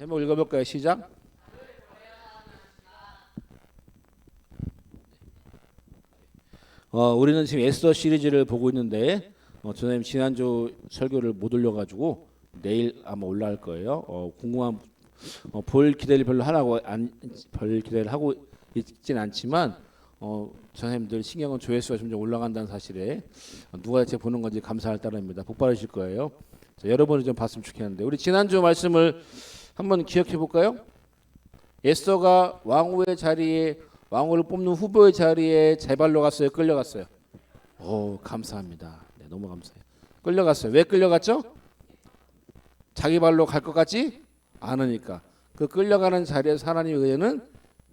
제목 읽어볼까요? 시작. 우리는 지금 에스더 시리즈를 보고 있는데 선생님 지난주 설교를 못 올려가지고 내일 아마 올라갈 거예요. 궁금한 볼 기대를 별 기대를 하고 있진 않지만 선생님들 신경은 조회수가 점점 올라간다는 사실에 누가 대체 보는 건지 감사할 따름입니다. 복 받으실 거예요. 자, 여러분이 좀 봤으면 좋겠는데 우리 지난주 말씀을 한번 기억해 볼까요? 에스더가 왕후의 자리에 왕후를 뽑는 후보의 자리에 제 발로 갔어요? 끌려갔어요? 오, 감사합니다. 네, 너무 감사해요. 끌려갔어요. 왜 끌려갔죠? 자기 발로 갈 것 같지 않으니까. 그 끌려가는 자리에서 하나님의 은혜는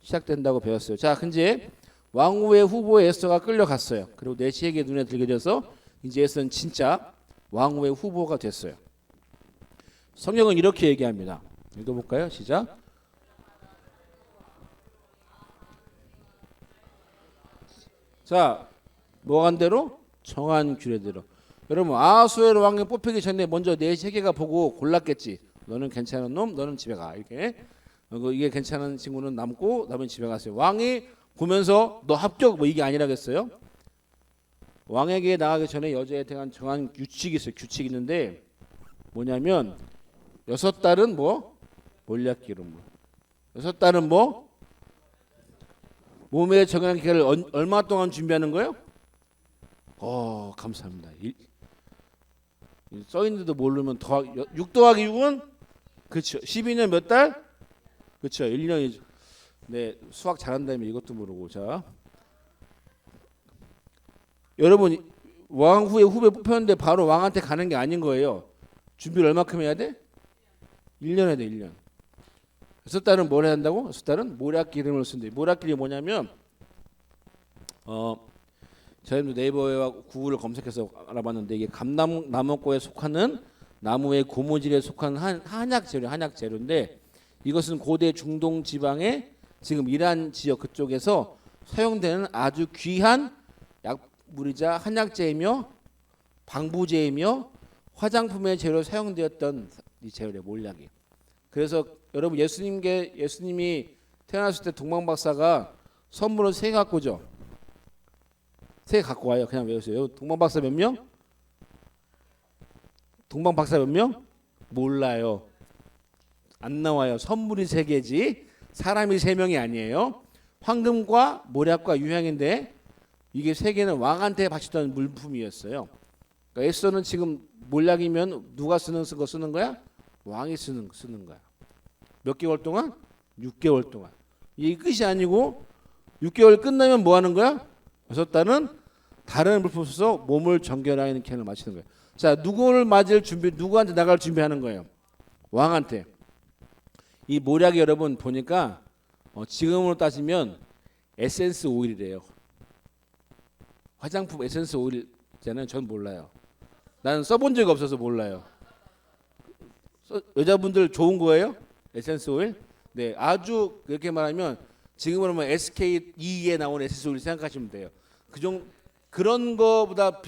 시작된다고 배웠어요. 자, 이제 왕후의 후보에 에스더가 끌려갔어요. 그리고 내시에게 눈에 들게 돼서 이제 에스더는 진짜 왕후의 후보가 됐어요. 성경은 이렇게 얘기합니다. 읽어볼까요? 시작. 자, 뭐한 대로? 정한 규례대로. 여러분 아하수에로 왕이 뽑히기 전에 먼저 네 세계가 보고 골랐겠지. 너는 괜찮은 놈, 너는 집에 가. 이렇게. 이게 괜찮은 친구는 남고 남은 집에 갔어요. 왕이 보면서 너 합격 뭐 이게 아니라겠어요? 왕에게 나가기 전에 여자에 대한 정한 규칙이 있어요. 규칙이 있는데 뭐냐면 6달은 뭐? 몰약기름. 6달은 뭐? 몸에 적응한 기간을 얼마 동안 준비하는 거예요? 감사합니다. 써있는데도 모르면 6 더하기 6은 그렇죠. 12년 몇 달? 그렇죠. 1년이죠. 네, 수학 잘한다면 이것도 모르고. 자, 여러분 왕후의 후배 뽑혔는데 바로 왕한테 가는 게 아닌 거예요. 준비를 얼마큼 해야 돼? 1년 해야 돼. 1년. 6달은 뭘 해야 한다고? 6달은 모략기름을 쓴대. 모략기름이 뭐냐면 저희도 네이버와 구글을 검색해서 알아봤는데 이게 감나무과에 속하는 나무의 고무질에 속한 한약 재료인데 이것은 고대 중동 지방의 지금 이란 지역 그쪽에서 사용되는 아주 귀한 약물이자 한약재이며 방부제이며 화장품의 재료로 사용되었던 이 재료의 몰약이. 그래서 여러분 예수님이 태어났을 때 동방박사가 선물을 3개 갖고 오죠. 3개 갖고 와요. 그냥 외우세요. 동방박사 몇 명? 동방박사 몇 명? 몰라요. 안 나와요. 선물이 3개지 사람이 3명이 아니에요. 황금과 모략과 유향인데 이게 3개는 왕한테 바치던 물품이었어요. 그러니까 에스더는 지금 몰약이면 누가 쓰는 거야? 왕이 쓰는 거야. 몇 개월 동안? 6개월 동안. 이게 끝이 아니고 6개월 끝나면 뭐 하는 거야? 6달은 다른 물품 써서 몸을 정결하는 캔을 마치는 거예요. 자, 누구한테 나갈 준비하는 거예요? 왕한테. 이 모략이 여러분 보니까 지금으로 따지면 에센스 오일이래요. 화장품 에센스 오일이잖아요. 전 몰라요. 나는 써본 적이 없어서 몰라요. 여자분들 좋은 거예요? 에센스 오일? 네, 아주 이렇게 말하면 지금으로 뭐 SK2에 나온 에센스 오일 생각하시면 돼요. 그런 거보다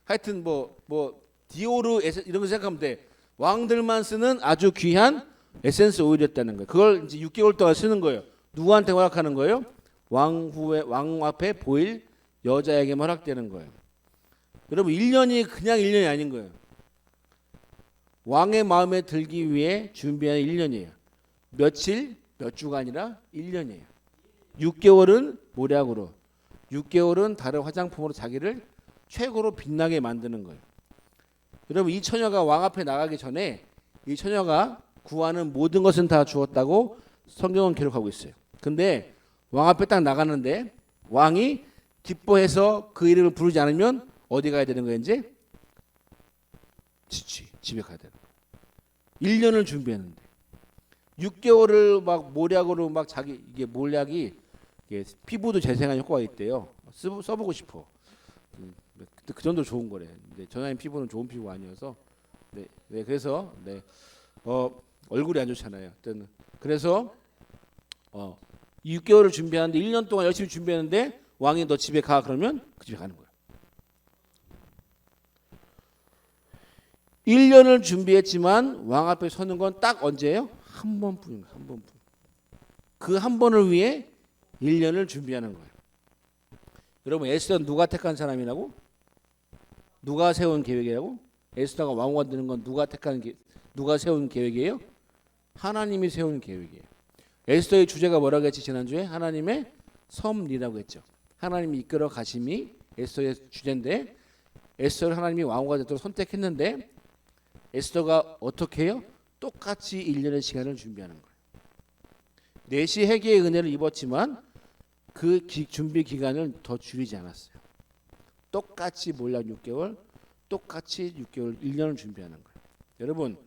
하여튼 뭐 디오르 이런 거 생각하면 돼. 왕들만 쓰는 아주 귀한 에센스 오일이었다는 거예요. 그걸 이제 6개월 동안 쓰는 거예요. 누구한테 허락하는 거예요? 왕 앞에 보일 여자에게만 허락되는 거예요. 여러분 1년이 그냥 1년이 아닌 거예요. 왕의 마음에 들기 위해 준비하는 1년이에요. 며칠, 몇 주가 아니라 1년이에요. 6개월은 모략으로, 6개월은 다른 화장품으로 자기를 최고로 빛나게 만드는 거예요. 여러분 이 처녀가 왕 앞에 나가기 전에 이 처녀가 구하는 모든 것은 다 주었다고 성경은 기록하고 있어요. 근데 왕 앞에 딱 나가는데 왕이 기뻐해서 그 이름을 부르지 않으면 어디 가야 되는 거예요? 이제 집에 가야 되는 거예요. 1년을 준비했는데 6개월을 막 모략으로 막 이게 몰약이 이게 피부도 재생하는 효과가 있대요. 써보고 싶어. 그 정도 좋은 거래. 근데 전화인 피부는 좋은 피부가 아니어서 네, 그래서 얼굴이 안 좋잖아요. 그래서 6개월을 준비하는데 1년 동안 열심히 준비했는데 왕이 너 집에 가 그러면 그 집에 가는 거예요. 1년을 준비했지만 왕 앞에 서는 건 딱 언제예요? 한 번뿐인 거예요. 한 번뿐. 그 한 번을 위해 1년을 준비하는 거예요. 여러분 에스더 누가 택한 사람이라고? 누가 세운 계획이라고? 에스더가 왕후가 되는 건 누가 세운 계획이에요? 하나님이 세운 계획이에요. 에스더의 주제가 뭐라고 했지 지난주에? 하나님의 섭리라고 했죠. 하나님이 이끌어 가심이 에스더의 주제인데 에스더를 하나님이 왕후가 되도록 선택했는데 에스더가 어떻게 해요? 똑같이 1년의 시간을 준비하는 거예요. 내시 회개의 은혜를 입었지만 그 준비 기간을 더 줄이지 않았어요. 똑같이 몰락 6개월, 똑같이 6개월, 1년을 준비하는 거예요. 여러분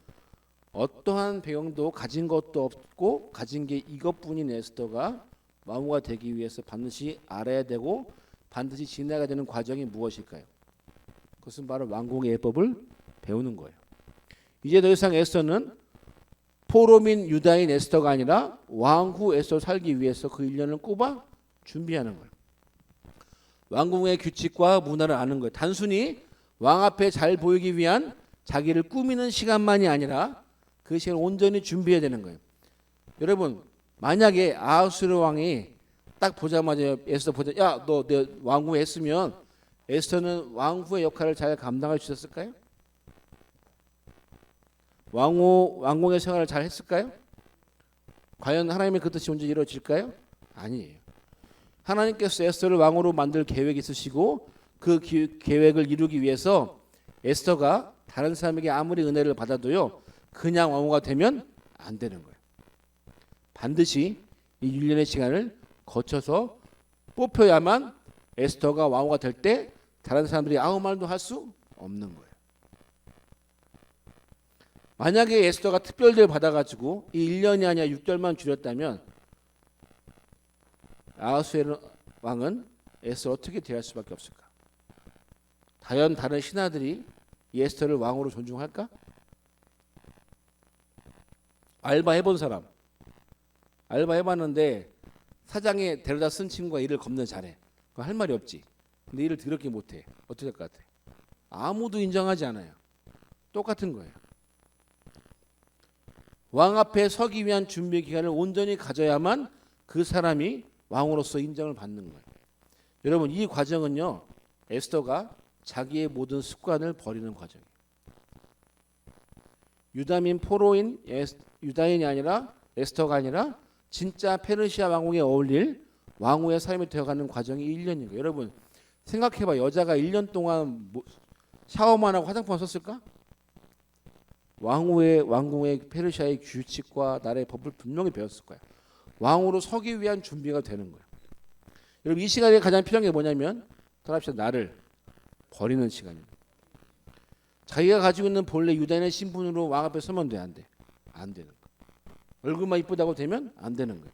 어떠한 배경도 가진 것도 없고 가진 게 이것뿐인 에스더가 왕후가 되기 위해서 반드시 알아야 되고 반드시 지나가야 되는 과정이 무엇일까요? 그것은 바로 왕궁의 예법을 배우는 거예요. 이제 더 이상 에스더는 포로민 유다인 에스더가 아니라 왕후 에스더 살기 위해서 그 1년을 꼽아 준비하는 거예요. 왕궁의 규칙과 문화를 아는 거예요. 단순히 왕 앞에 잘 보이기 위한 자기를 꾸미는 시간만이 아니라 그 시간을 온전히 준비해야 되는 거예요. 여러분 만약에 아하수르 왕이 딱 보자마자 에스더 보자, 야 너 내 왕후 했으면 에스더는 왕후의 역할을 잘 감당할 수 있었을까요? 왕궁의 생활을 잘 했을까요? 과연 하나님의 그 뜻이 언제 이루어질까요? 아니에요. 하나님께서 에스더를 왕으로 만들 계획이 있으시고 그 계획을 이루기 위해서 에스더가 다른 사람에게 아무리 은혜를 받아도요 그냥 왕후가 되면 안 되는 거예요. 반드시 이 1년의 시간을 거쳐서 뽑혀야만 에스더가 왕후가 될 때 다른 사람들이 아무 말도 할 수 없는 거예요. 만약에 에스더가 특별대를 받아가지고 이 1년이 아니라 6개월만 줄였다면 아하수에르 왕은 에스더를 어떻게 대할 수밖에 없을까? 과연 다른 신하들이 이 에스더를 왕으로 존중할까? 알바 해본 사람, 알바 해봤는데 사장에 데려다 쓴 친구가 일을 겁나 잘해. 그거 할 말이 없지. 근데 일을 더럽게 못해. 어떻게 될 것 같아? 아무도 인정하지 않아요. 똑같은 거예요. 왕 앞에 서기 위한 준비 기간을 온전히 가져야만 그 사람이 왕으로서 인정을 받는 거예요. 여러분 이 과정은요 에스더가 자기의 모든 습관을 버리는 과정이에요. 유다민 포로인 유다인이 아니라 에스더가 아니라 진짜 페르시아 왕궁에 어울릴 왕후의 삶이 되어가는 과정이 1년인 거예요. 여러분 생각해봐. 여자가 1년 동안 샤워만 하고 화장품 썼을까? 왕궁의 페르시아의 규칙과 나라의 법을 분명히 배웠을 거야. 왕으로 서기 위한 준비가 되는 거예요. 여러분 이 시간에 가장 필요한 게 뭐냐면 더럽시다 나를 버리는 시간입니다. 자기가 가지고 있는 본래 유다인의 신분으로 왕 앞에 서면 돼? 안 돼? 안 되는 거예요. 얼굴만 이쁘다고 되면 안 되는 거예요.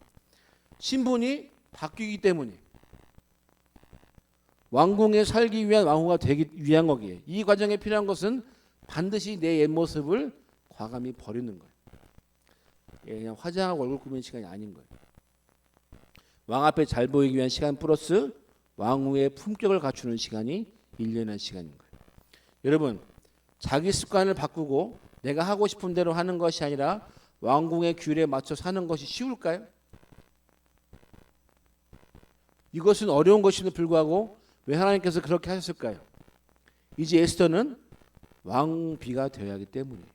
신분이 바뀌기 때문에 왕궁에 살기 위한 왕후가 되기 위한 거기에 이 과정에 필요한 것은 반드시 내 옛 모습을 과감히 버리는 거예요. 그냥 화장하고 얼굴 꾸미는 시간이 아닌 거예요. 왕 앞에 잘 보이기 위한 시간 플러스 왕후의 품격을 갖추는 시간이 1년의 시간인 거예요. 여러분 자기 습관을 바꾸고 내가 하고 싶은 대로 하는 것이 아니라 왕궁의 규례에 맞춰 사는 것이 쉬울까요? 이것은 어려운 것임에도 불구하고 왜 하나님께서 그렇게 하셨을까요? 이제 에스더는 왕비가 되어야 하기 때문이에요.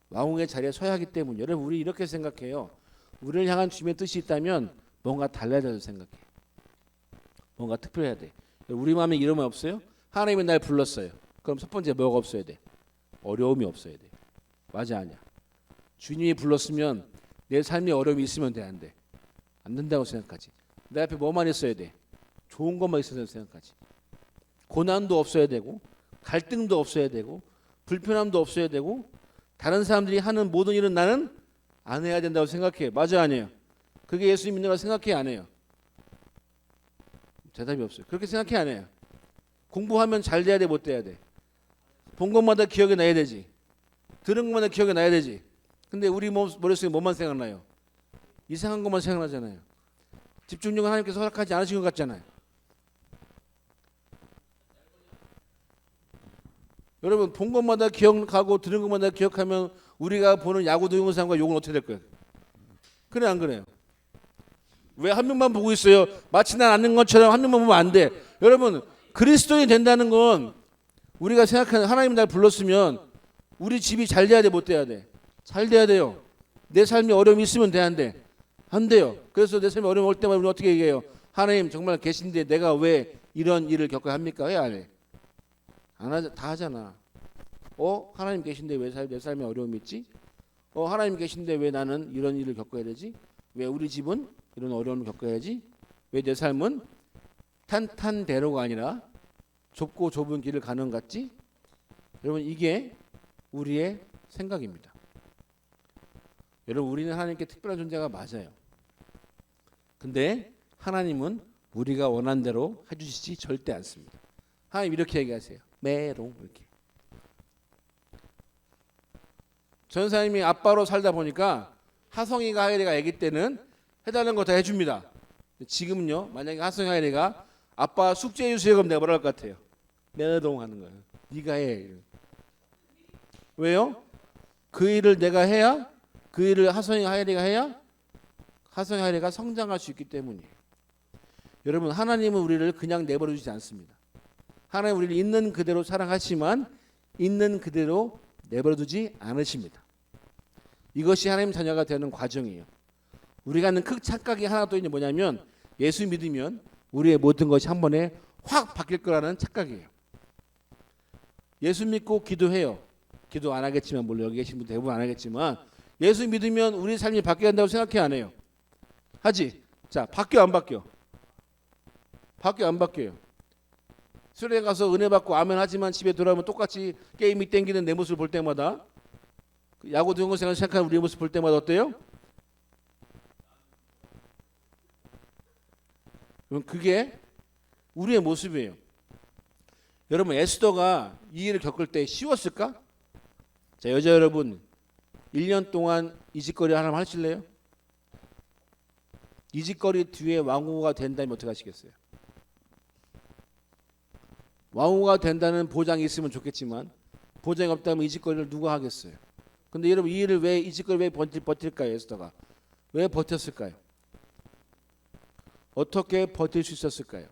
왕궁의 자리에 서야 하기 때문이에요. 여러분 우리 이렇게 생각해요. 우리를 향한 주님의 뜻이 있다면 뭔가 달라야 된다고 생각해요. 뭔가 특별해야 돼. 우리 마음에 이러면 없어요? 하나님이 날 불렀어요. 그럼 첫 번째 뭐가 없어야 돼? 어려움이 없어야 돼. 맞아 아니야? 주님이 불렀으면 내 삶에 어려움이 있으면 돼? 안 돼? 안 된다고 생각하지. 내 앞에 뭐만 있어야 돼? 좋은 것만 있어야 된다고 생각하지. 고난도 없어야 되고 갈등도 없어야 되고 불편함도 없어야 되고 다른 사람들이 하는 모든 일은 나는 안 해야 된다고 생각해. 맞아 아니에요? 그게 예수님 믿는 거 생각해 안 해요? 대답이 없어요. 그렇게 생각해 안 해요? 공부하면 잘 돼야 돼 못 돼야 돼? 본 것마다 기억에 나야 되지. 들은 것마다 기억에 나야 되지. 근데 우리 머릿속에 뭐만 생각나요? 이상한 것만 생각나잖아요. 집중력은 하나님께서 허락하지 않으신 것 같잖아요. 여러분 본 것마다 기억하고 들은 것마다 기억하면 우리가 보는 야구 동영상과 욕은 어떻게 될 거예요? 그래 안 그래요? 왜 한 명만 보고 있어요? 마치 난 아는 것처럼 한 명만 보면 안 돼. 여러분 그리스도인이 된다는 건 우리가 생각하는 하나님 날 불렀으면 우리 집이 잘 돼야 돼, 못 돼야 돼? 잘 돼야 돼요. 내 삶에 어려움이 있으면 돼, 안 돼? 안 돼요. 그래서 내 삶에 어려움 올 때마다 우리는 어떻게 얘기해요? 하나님 정말 계신데 내가 왜 이런 일을 겪어야 합니까? 왜 안 해? 안 하자, 다 하잖아. 하나님 계신데 왜 내 삶에 어려움이 있지? 하나님 계신데 왜 나는 이런 일을 겪어야 되지? 왜 우리 집은 이런 어려움을 겪어야지? 왜 내 삶은 탄탄대로가 아니라 좁고 좁은 길을 가는 것 같지? 여러분 이게 우리의 생각입니다. 여러분 우리는 하나님께 특별한 존재가 맞아요. 근데 하나님은 우리가 원하는 대로 해주시지 절대 않습니다. 하나님 이렇게 얘기하세요. 메롱 이렇게. 전사님이 아빠로 살다 보니까 하성이가 하엘이가 아기 때는 해달라는 거 다 해줍니다. 지금은요 만약에 하성이 하엘이가 아빠 숙제 해주세요 그럼 내가 뭐라 할 것 같아요? 메롱 하는 거예요. 네가 해. 왜요? 그 일을 내가 해야 그 일을 하성이 하엘이가 해야 하성이 하엘이가 성장할 수 있기 때문이에요. 여러분 하나님은 우리를 그냥 내버려 두지 않습니다. 하나님 우리를 있는 그대로 사랑하시지만 있는 그대로 내버려 두지 않으십니다. 이것이 하나님 자녀가 되는 과정이에요. 우리가 하는 큰 착각이 하나 또 있는 뭐냐면 예수 믿으면 우리의 모든 것이 한 번에 확 바뀔 거라는 착각이에요. 예수 믿고 기도해요. 기도 안 하겠지만 물론 여기 계신 분들 대부분 안 하겠지만 예수 믿으면 우리 삶이 바뀌어야 한다고 생각해 안 해요? 하지? 자 바뀌어 안 바뀌어? 바뀌어 안 바뀌어요? 수련회 가서 은혜 받고 아멘 하지만 집에 돌아오면 똑같이 게임이 땡기는 내 모습을 볼 때마다 야구 동영상을 생각하는 우리의 모습 볼 때마다 어때요? 그게 우리의 모습이에요. 여러분 에스더가 이 일을 겪을 때 쉬웠을까? 자 여자 여러분 1년 동안 이 짓거리 하나만 하실래요? 이 짓거리 뒤에 왕후가 된다면 어떻게 하시겠어요? 왕후가 된다는 보장이 있으면 좋겠지만 보장이 없다면 이 짓거리를 누가 하겠어요? 근데 여러분 이 일을 왜 이 짓거리 왜 버틸까요? 에스더가 왜 버텼을까요? 어떻게 버틸 수 있었을까요?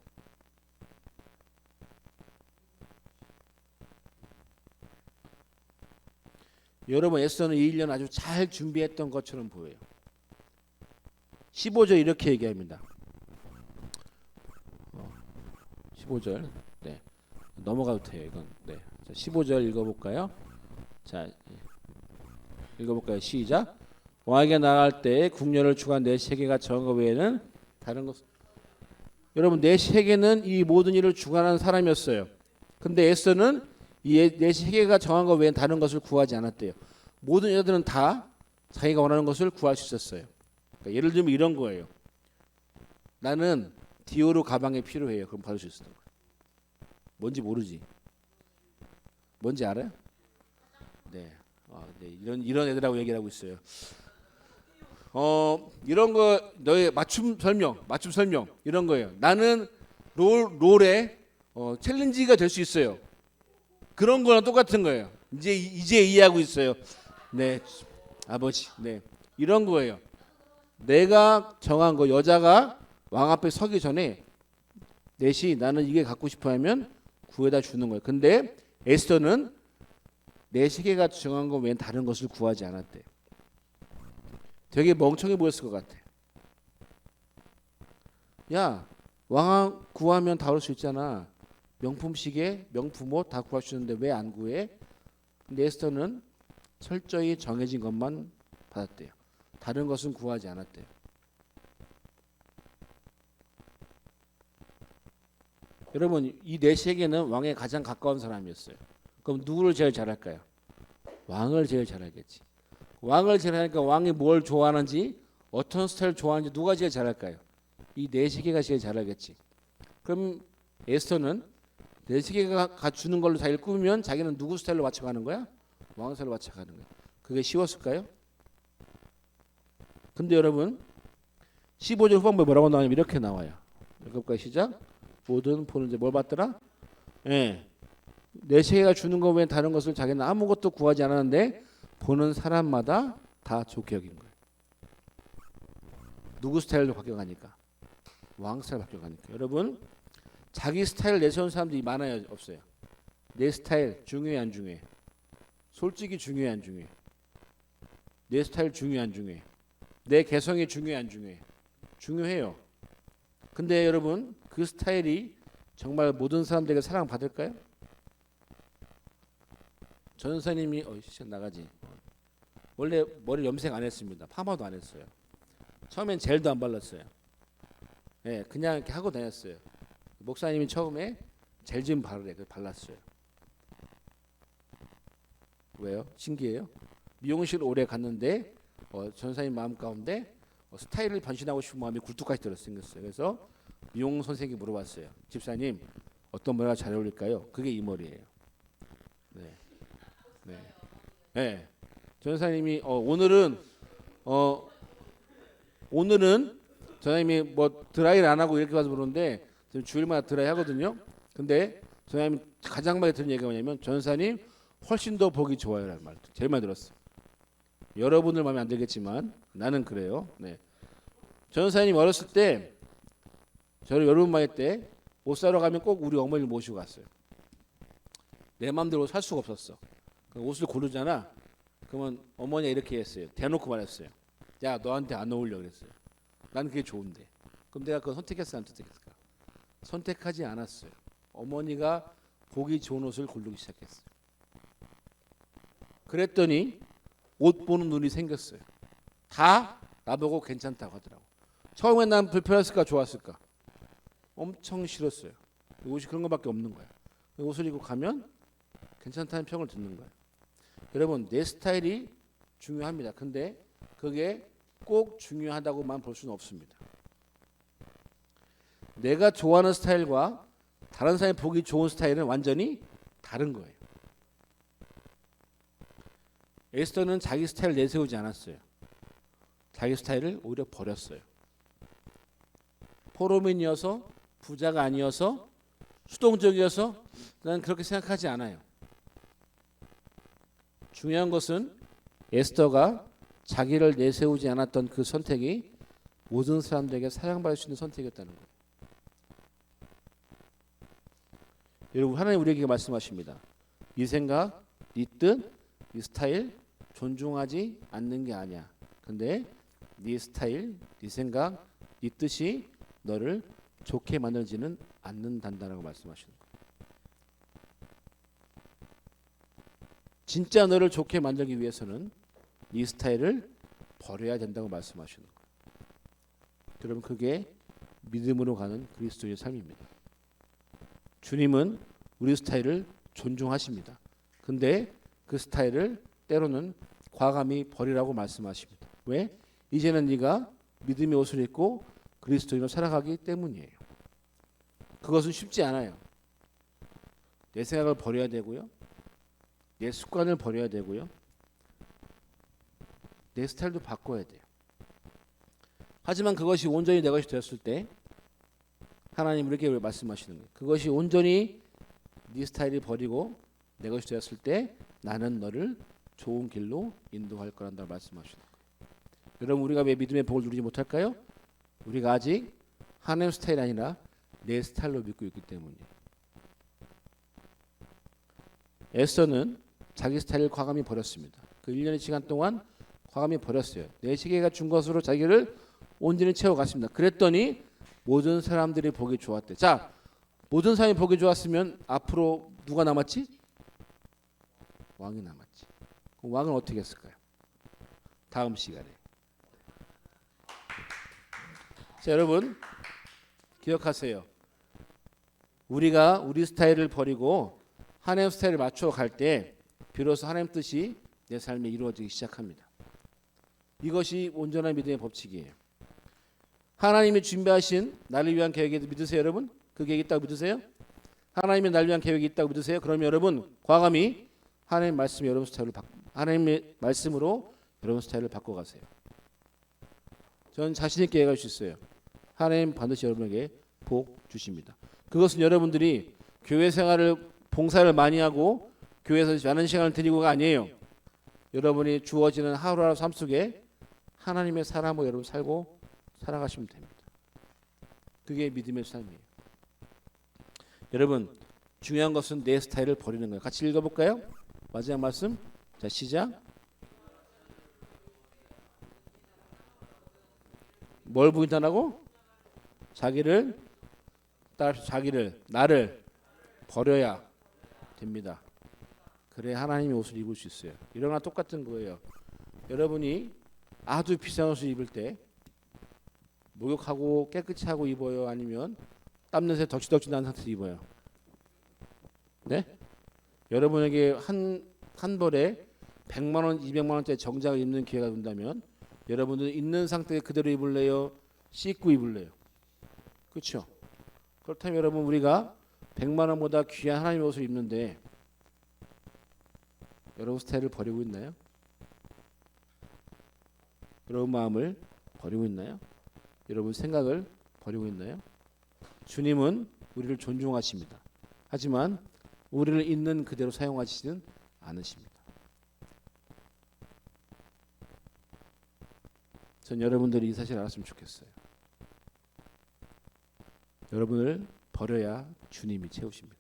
여러분 에스더는 이 1년 아주 잘 준비했던 것처럼 보여요. 15절 이렇게 얘기합니다. 15절 네. 넘어가도 돼요. 이건 네. 자, 15절 읽어볼까요? 자, 읽어볼까요? 시작. 왕에게 나갈 때 국녀를 주관 내 세계가 정한 것 외에는 다른 것. 여러분 내 세계는 이 모든 일을 주관하는 사람이었어요. 근데 에스더는 이 내 세계가 정한 것 외에는 다른 것을 구하지 않았대요. 모든 여자들은 다 자기가 원하는 것을 구할 수 있었어요. 그러니까 예를 들면 이런 거예요. 나는 디오르 가방이 필요해요. 그럼 받을 수 있었던 거예요. 뭔지 모르지? 뭔지 알아요? 네. 네. 이런 애들하고 얘기를 하고 있어요. 이런 거 너의 맞춤 설명 이런 거예요. 나는 롤에 챌린지가 될 수 있어요. 그런 거랑 똑같은 거예요. 이제 이해하고 있어요. 네, 아버지. 네, 이런 거예요. 내가 정한 거 여자가 왕 앞에 서기 전에 넷이 나는 이게 갖고 싶어 하면 구해다 주는 거예요. 근데 에스더는 내 세계가 정한 거 외엔 다른 것을 구하지 않았대. 되게 멍청해 보였을 것 같아. 야, 왕 구하면 다 올 수 있잖아. 명품 시계, 명품 옷 다 구할 수 있는데 왜 안 구해? 근데 에스더는 철저히 정해진 것만 받았대요. 다른 것은 구하지 않았대요. 여러분 이 네 세계는 왕에 가장 가까운 사람이었어요. 그럼 누구를 제일 잘할까요? 왕을 제일 잘하겠지. 왕을 제일 하니까 왕이 뭘 좋아하는지 어떤 스타일을 좋아하는지 누가 제일 잘할까요? 이 네 세계가 제일 잘하겠지. 그럼 에스더는 네 세계가 주는 걸로 자기를 꾸미면 자기는 누구 스타일로 맞춰가는 거야? 왕 스타일로 맞춰가는 거야. 그게 쉬웠을까요? 근데 여러분 15절 후반부에 뭐라고 나오냐면 이렇게 나와요. 읽어볼까요? 시작. 모든 보는 이제 뭘 봤더라? 예. 내 세계가 주는 것 외에 다른 것을 자기는 아무것도 구하지 않았는데 보는 사람마다 다 좋게 여긴 거예요. 누구 스타일로 바뀌어가니까? 왕 스타일 바뀌어가니까. 여러분 자기 스타일 내세운 사람들이 많아요, 없어요? 내 스타일 중요해 안 중요해? 솔직히 중요해 안 중요해? 내 스타일 중요해 안 중요해? 내 개성이 중요해 안 중요해? 중요해요. 근데 여러분 그 스타일이 정말 모든 사람들에게 사랑받을까요? 전사님이 시간 나가지. 원래 머리 염색 안 했습니다. 파마도 안 했어요. 처음엔 젤도 안 발랐어요. 네, 그냥 이렇게 하고 다녔어요. 목사님이 처음에 젤 좀 바르래. 그래서 발랐어요. 왜요? 신기해요? 미용실 오래 갔는데 전사님 마음 가운데 스타일을 변신하고 싶은 마음이 굴뚝같이 생겼어요. 그래서 미용 선생님이 물어봤어요. 집사님 어떤 머리가 잘 어울릴까요? 그게 이 머리예요. 네. 네. 네. 전사님이 오늘은 전사님이 뭐 드라이를 안 하고 이렇게 와서 그러는데 지금 주일마다 드라이 하거든요. 근데 전사님이 가장 많이 들은 얘기가 뭐냐면 전사님 훨씬 더 보기 좋아요라는 말 제일 많이 들었어요. 여러분들 마음에 안 들겠지만 나는 그래요. 네. 전사님 어렸을 때 저를 여름마에 때 옷 사러 가면 꼭 우리 어머니를 모시고 갔어요. 내 마음대로 살 수가 없었어. 옷을 고르잖아. 그러면 어머니가 이렇게 했어요. 대놓고 말했어요. 야 너한테 안 어울려 그랬어요. 난 그게 좋은데. 그럼 내가 그걸 선택했어 안 선택했을까? 선택하지 않았어요. 어머니가 보기 좋은 옷을 고르기 시작했어요. 그랬더니 옷 보는 눈이 생겼어요. 다 나보고 괜찮다고 하더라고. 처음엔 난 불편했을까 좋았을까? 엄청 싫었어요. 옷이 그런 것밖에 없는 거야. 옷을 입고 가면 괜찮다는 평을 듣는 거예요. 여러분 내 스타일이 중요합니다. 근데 그게 꼭 중요하다고만 볼 수는 없습니다. 내가 좋아하는 스타일과 다른 사람이 보기 좋은 스타일은 완전히 다른 거예요. 에스더는 자기 스타일을 내세우지 않았어요. 자기 스타일을 오히려 버렸어요. 포로민이어서 부자가 아니어서 수동적이어서 나는 그렇게 생각하지 않아요. 중요한 것은 에스더가 자기를 내세우지 않았던 그 선택이 모든 사람들에게 사랑받을 수 있는 선택이었다는 거예요. 여러분 하나님 우리에게 말씀하십니다. 네 생각, 네 뜻, 네 스타일 존중하지 않는 게 아니야. 근데 네 스타일, 네 생각, 네 뜻이 너를 좋게 만들지는 않는단다라고 말씀하시는 거예요. 진짜 너를 좋게 만들기 위해서는 네 스타일을 버려야 된다고 말씀하시는 거예요. 여러분 그게 믿음으로 가는 그리스도의 삶입니다. 주님은 우리 스타일을 존중하십니다. 근데 그 스타일을 때로는 과감히 버리라고 말씀하십니다. 왜? 이제는 네가 믿음의 옷을 입고 그리스도인으로 살아가기 때문이에요. 그것은 쉽지 않아요. 내 생각을 버려야 되고요. 내 습관을 버려야 되고요. 내 스타일도 바꿔야 돼요. 하지만 그것이 온전히 내 것이 되었을 때 하나님 이렇게 말씀하시는 거예요. 그것이 온전히 네 스타일을 버리고 내 것이 되었을 때 나는 너를 좋은 길로 인도할 거란다 말씀하시는 거예요. 여러분 우리가 왜 믿음의 복을 누리지 못할까요? 우리가 아직 하나님 스타일이 아니라 내 스타일로 믿고 있기 때문이에요. 에스더는 자기 스타일을 과감히 버렸습니다. 그 1년의 시간 동안 과감히 버렸어요. 내 시계가 준 것으로 자기를 온전히 채워갔습니다. 그랬더니 모든 사람들이 보기 좋았대. 자, 모든 사람이 보기 좋았으면 앞으로 누가 남았지? 왕이 남았지. 그럼 왕은 어떻게 했을까요? 다음 시간에. 자, 여러분 기억하세요. 우리가 우리 스타일을 버리고 하나님 스타일을 맞춰 갈 때 비로소 하나님 뜻이 내 삶에 이루어지기 시작합니다. 이것이 온전한 믿음의 법칙이에요. 하나님이 준비하신 나를 위한 계획에 믿으세요, 여러분? 그 계획이 있다고 믿으세요? 하나님이 나를 위한 계획이 있다고 믿으세요? 그러면 여러분 과감히 하나님 말씀 여러분 스타일을 하나님의 말씀으로 여러분 스타일을 바꿔가세요. 저는 자신 있게 얘기할 수 있어요. 하나님 반드시 여러분에게 복 주십니다. 그것은 여러분들이 교회 생활을 봉사를 많이 하고 교회에서 많은 시간을 드리고가 아니에요. 여러분이 주어지는 하루하루 삶 속에 하나님의 사람으로 여러분 살고 살아가시면 됩니다. 그게 믿음의 삶이에요. 여러분 중요한 것은 내 스타일을 버리는 거예요. 같이 읽어볼까요? 마지막 말씀. 자, 시작. 뭘 부인하라고? 나를 버려야 됩니다. 그래 하나님의 옷을 입을 수 있어요. 이런 거랑 똑같은 거예요. 여러분이 아주 비싼 옷을 입을 때 목욕하고 깨끗이 하고 입어요? 아니면 땀 냄새 덕지덕지 나는 상태에서 입어요? 네? 여러분에게 한 벌에 100만 원, 200만 원짜리 정장을 입는 기회가 된다면 여러분들은 있는 상태에 그대로 입을래요? 씻고 입을래요? 그렇죠? 그렇다면 여러분 우리가 100만 원보다 귀한 하나님의 옷을 입는데 여러분 스타일을 버리고 있나요? 여러분 마음을 버리고 있나요? 여러분 생각을 버리고 있나요? 주님은 우리를 존중하십니다. 하지만 우리를 있는 그대로 사용하시지는 않으십니다. 전 여러분들이 이 사실을 알았으면 좋겠어요. 여러분을 버려야 주님이 채우십니다.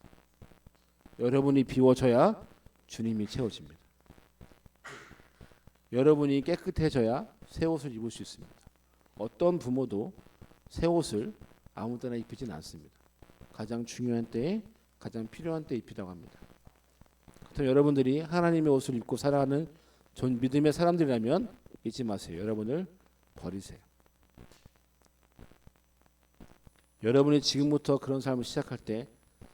여러분이 비워져야 주님이 채워집니다. 여러분이 깨끗해져야 새 옷을 입을 수 있습니다. 어떤 부모도 새 옷을 아무 때나 입히진 않습니다. 가장 중요한 때에 가장 필요한 때에 입히라고 합니다. 그렇다면 여러분들이 하나님의 옷을 입고 살아가는 믿음의 사람들이라면 잊지 마세요. 여러분을 버리세요. 여러분이 지금부터 그런 삶을 시작할 때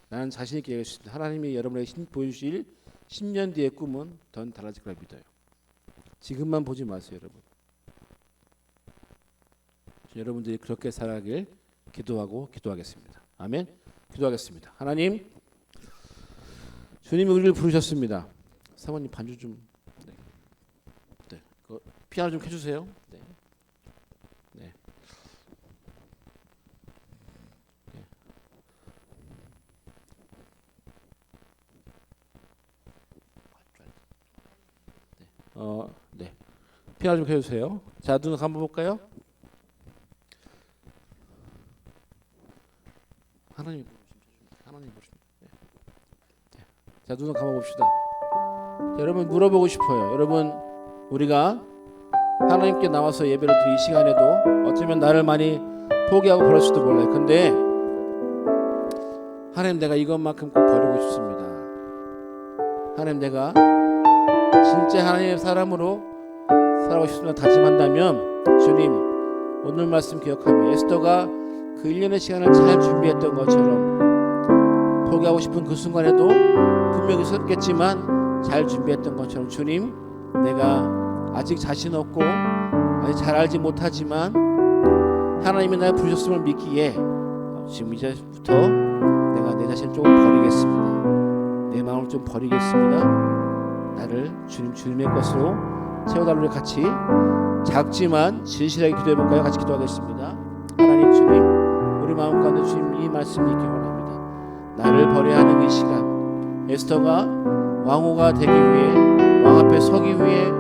나는 자신 있게 얘기했습니다. 하나님이 여러분에게 보여주실 10년 뒤의 꿈은 더 달라질 거라 믿어요. 지금만 보지 마세요, 여러분. 여러분들이 그렇게 살아가길 기도하겠습니다. 아멘. 기도하겠습니다. 하나님, 주님이 우리를 부르셨습니다. 사모님 반주 좀, 네, 피아노 좀 켜주세요. 네. 네. 네. 피아노 좀 켜주세요. 자, 눈 한번 볼까요? 하나님 보십니다. 네. 자, 눈을 감아 봅시다. 여러분 물어보고 싶어요. 여러분 우리가 하나님께 나와서 예배를 드릴 이 시간에도 어쩌면 나를 많이 포기하고 버렸을지도 몰라요. 근데 하나님 내가 이것만큼 꼭 버리고 싶습니다. 하나님 내가 진짜 하나님의 사람으로 살아가고 싶습니다. 다짐한다면 주님 오늘 말씀 기억하며 에스더가 그 1년의 시간을 잘 준비했던 것처럼 포기하고 싶은 그 순간에도 분명히 있었겠지만 잘 준비했던 것처럼 주님 내가 아직 자신 없고 아직 잘 알지 못하지만 하나님이 나를 부르셨음을 믿기에 지금 이제부터 내가 내 자신을 조금 버리겠습니다. 내 마음을 좀 버리겠습니다. 나를 주님의 것으로 채워달라고 같이 작지만 진실하게 기도해볼까요? 같이 기도하겠습니다. 하나님 주님 우리 마음 가운데 주님 이 말씀이 있기 원합니다. 나를 버려야 하는 이 시간 에스더가 왕후가 되기 위해 왕 앞에 서기 위해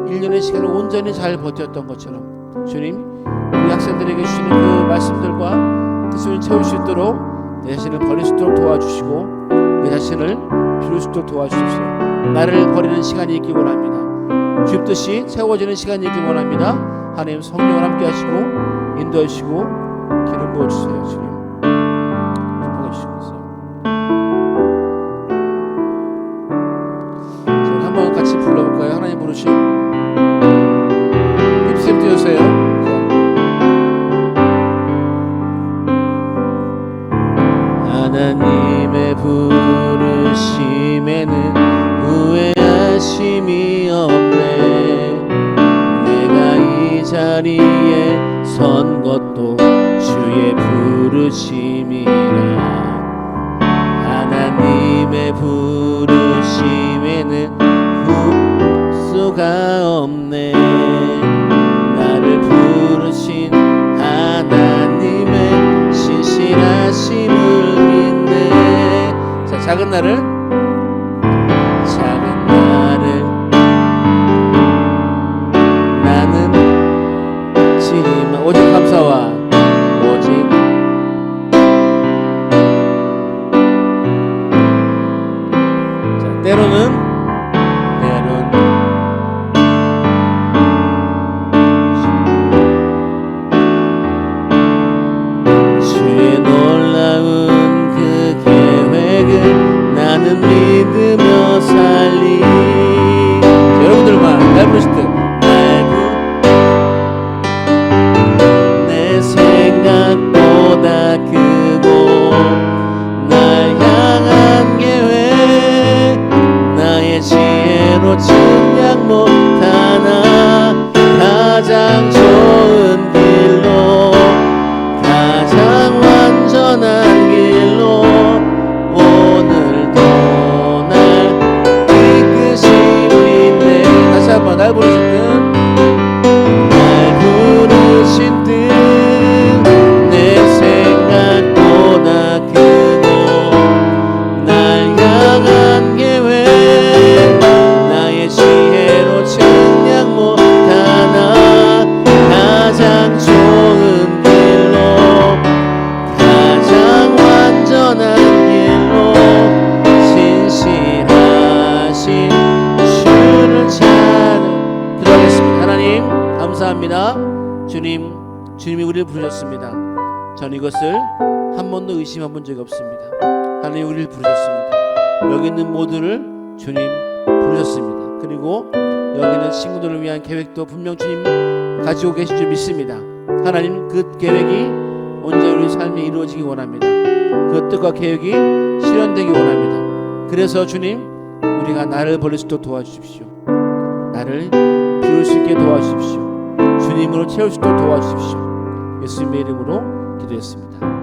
1년의 시간을 온전히 잘 버텼던 것처럼 주님 우리 학생들에게 주시는 그 말씀들과 뜻을 채울 수 있도록 내 자신을 버릴 수 있도록 도와주시고 내 자신을 비울 수 있도록 도와주십시오. 나를 버리는 시간이 있기 원합니다. 주님 뜻이 채워지는 시간이 있기 원합니다. 하나님 성령을 함께 하시고 인도해 주시고 기름 부어 주세요. 주님 축복해 주시면서 저희 한번 같이 불러볼까요? 하나님 부르심 입술 띄우세요. 하나님의 부르심에는 후회하심이 없네. 내가 이 자리에 선 것도 주의 부르심이라. 하나님의 부르심에는 후수가 없네. 나를 못하나 가장 좋은 길로 가장 완전한 길로 오늘도 날 이끄시리네. 다시 한번 날 부르신 듯 날 부르신 듯 내 생각보다 크고 날 향한 계획 나의 지혜로 측량 못하나 가장 좋은 길로 가장 완전한 길로 신실하신 주를 찬양. 기도하겠습니다. 하나님 감사합니다. 주님이 우리를 부르셨습니다. 전 이것을 한 번도 의심해 본 적이 없습니다. 하나님 우리를 부르셨습니다. 여기 있는 모두를 주님 부르셨습니다. 그리고 여기 있는 친구들을 위한 계획도 분명 주님 가지고 계신 줄 믿습니다. 하나님 그 계획이 온전히 우리 삶에 이루어지기 원합니다. 그 뜻과 계획이 실현되기 원합니다. 그래서 주님 우리가 나를 버릴 수 있도록 도와주십시오. 나를 비울 수 있게 도와주십시오. 주님으로 채울 수 있도록 도와주십시오. 예수님의 이름으로 기도했습니다.